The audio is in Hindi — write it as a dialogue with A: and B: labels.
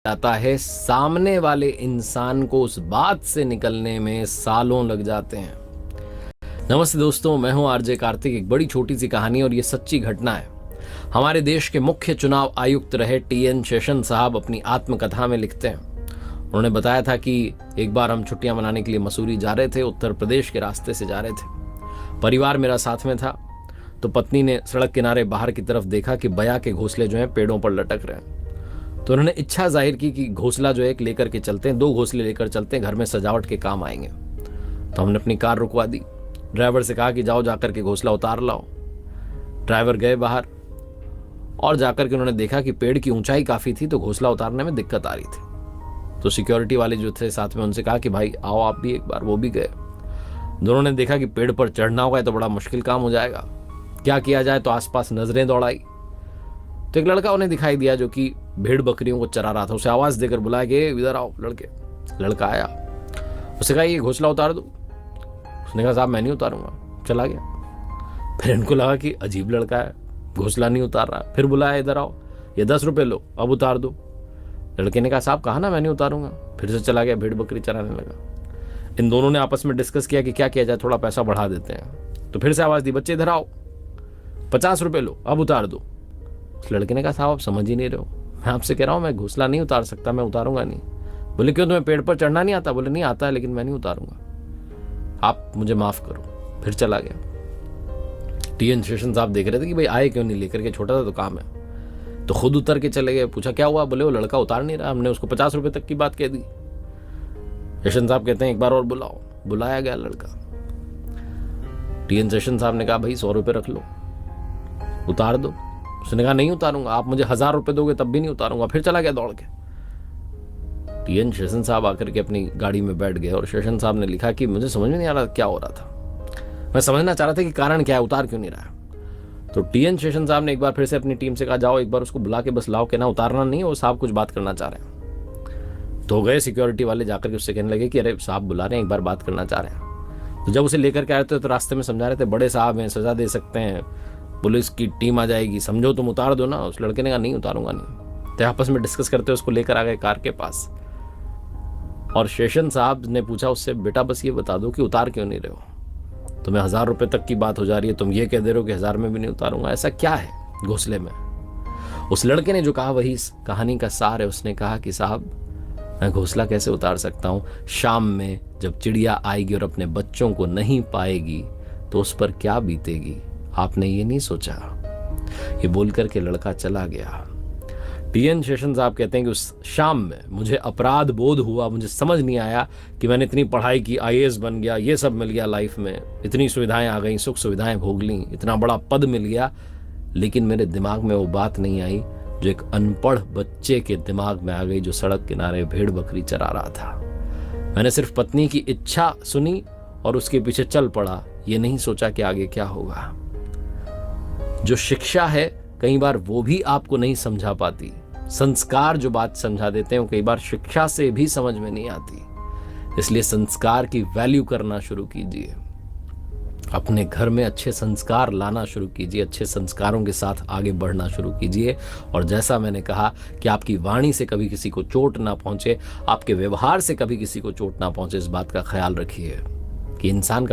A: जाता है, सामने वाले इंसान को उस बात से निकलने में सालों लग जाते हैं। नमस्ते दोस्तों, मैं हूं आरजे कार्तिक। एक बड़ी छोटी सी कहानी और ये सच्ची घटना है। हमारे देश के मुख्य चुनाव आयुक्त रहे टीएन शेषन साहब अपनी आत्मकथा में लिखते हैं। उन्होंने बताया था कि एक बार हम छुट्टियां मनाने के लिए मसूरी जा रहे थे। उत्तर प्रदेश के रास्ते से जा रहे थे। परिवार मेरा साथ में था। तो पत्नी ने सड़क किनारे बाहर की तरफ देखा कि बया के घोंसले जो हैं पेड़ों पर लटक रहे हैं। तो उन्होंने इच्छा जाहिर की कि घोंसला जो है एक लेकर के चलते हैं, 2 घोंसले लेकर चलते हैं, घर में सजावट के काम आएंगे। तो हमने अपनी कार रुकवा दी। ड्राइवर से कहा कि जाओ जाकर के घोंसला उतार लाओ। ड्राइवर गए बाहर और जाकर के उन्होंने देखा कि पेड़ की ऊंचाई काफी थी, तो घोंसला उतारने में दिक्कत आ रही थी। तो सिक्योरिटी वाले जो थे साथ में, उनसे कहा कि भाई आओ आप भी एक बार। वो भी गए। दोनों ने देखा कि पेड़ पर चढ़ना होगा तो बड़ा मुश्किल काम हो जाएगा, क्या किया जाए। तो आसपास नजरें दौड़ाई तो एक लड़का उन्हें दिखाई दिया जो कि भेड़ बकरियों को चरा रहा था। उसे आवाज देकर बुलाया कि इधर आओ लड़के। लड़का आया। उसे कहा ये घोंसला उतार दो। उसने कहा साहब मैं नहीं उतारूंगा। चला गया। फिर इनको लगा कि अजीब लड़का है, घोंसला नहीं उतार रहा। फिर बुलाया इधर आओ, ये 10 रुपए लो, अब उतार दो। लड़के ने कहा साहब कहा ना मैं नहीं उतारूंगा। फिर से चला गया, भेड़ बकरी चराने लगा। इन दोनों ने आपस में डिस्कस किया कि क्या किया जाए, थोड़ा पैसा बढ़ा देते हैं। तो फिर से आवाज दी बच्चे इधर आओ, 50 रुपए लो, अब उतार दो। उस लड़के ने कहा साहब आप समझ ही नहीं रहे हो, मैं आपसे कह रहा हूं मैं घोंसला नहीं उतार सकता, मैं उतारूंगा नहीं। बोले क्यों, तुम्हें पेड़ पर चढ़ना नहीं आता? बोले नहीं आता है, लेकिन मैं नहीं उतारूंगा, आप मुझे माफ करो। फिर चला गया। टीएन शेषन साहब देख रहे थे कि भाई आए क्यों नहीं लेकर के, छोटा सा तो काम है। तो खुद उतर के चले गए। पूछा क्या हुआ? बोले वो लड़का उतार नहीं रहा, हमने उसको 50 रुपए तक की बात कह दी। शेषन साहब कहते हैं एक बार और बुलाओ। बुलाया गया लड़का। टीएन शेषन साहब ने कहा भाई 100 रुपए रख लो, उतार दो। उसने कहा नहीं उतारूंगा, आप मुझे 1000 रुपए दोगे तब भी नहीं उतारूंगा। फिर चला गया दौड़ के। टीएन शेषन साहब आकर के अपनी गाड़ी में बैठ गए और शेषन साहब ने लिखा कि मुझे समझ में नहीं आ रहा क्या हो रहा था, मैं समझना चाह रहा था कि कारण क्या है, उतार क्यों नहीं रहा। तो टीएन शेषन साहब ने एक बार फिर से अपनी टीम से कहा जाओ एक बार उसको बुला के बस लाओ, कहना उतारना नहीं है, वो साहब कुछ बात करना चाह रहे हैं। तो गए सिक्योरिटी वाले, जाकर के उससे कहने लगे कि अरे साहब बुला रहे हैं, एक बार बात करना चाह रहे हैं। तो जब उसे लेकर के आए थे तो रास्ते में समझा रहे थे बड़े साहब हैं, सजा दे सकते हैं, पुलिस की टीम आ जाएगी, समझो तुम उतार दो ना। उस लड़के ने कहा नहीं उतारूंगा नहीं। तो आपस में डिस्कस करते उसको लेकर आ गए कार के पास। और शेषन साहब ने पूछा उससे बेटा बस ये बता दो कि उतार क्यों नहीं रहे हो, तुम्हें 1000 रुपए तक की बात हो जा रही है, तुम ये कह दे रहे हो कि 1000 में भी नहीं उतारूंगा, ऐसा क्या है घोंसले में? उस लड़के ने जो कहा वही इस कहानी का सार है। उसने कहा कि साहब मैं घोंसला कैसे उतार सकता हूं, शाम में जब चिड़िया आएगी और अपने बच्चों को नहीं पाएगी तो उस पर क्या बीतेगी, आपने ये नहीं सोचा। ये बोल करके लड़का चला गया। टीएन शेषन साहब कहते हैं कि उस शाम में मुझे अपराध बोध हुआ। मुझे समझ नहीं आया कि मैंने इतनी पढ़ाई की, आईएएस बन गया, ये सब मिल गया लाइफ में, इतनी सुविधाएं आ गई, सुख सुविधाएं भोग ली, इतना बड़ा पद मिल गया, लेकिन मेरे दिमाग में वो बात नहीं आई जो एक अनपढ़ बच्चे के दिमाग में आ गई जो सड़क किनारे भेड़ बकरी चरा रहा था। मैंने सिर्फ पत्नी की इच्छा सुनी और उसके पीछे चल पड़ा, ये नहीं सोचा कि आगे क्या होगा। जो शिक्षा है कई बार वो भी आपको नहीं समझा पाती। संस्कार जो बात समझा देते हैं वो कई बार शिक्षा से भी समझ में नहीं आती। इसलिए संस्कार की वैल्यू करना शुरू कीजिए। अपने घर में अच्छे संस्कार लाना शुरू कीजिए, अच्छे संस्कारों के साथ आगे बढ़ना शुरू कीजिए। और जैसा मैंने कहा कि आपकी वाणी से कभी किसी को चोट ना पहुंचे, आपके व्यवहार से कभी किसी को चोट ना पहुंचे, इस बात का ख्याल रखिए कि इंसान का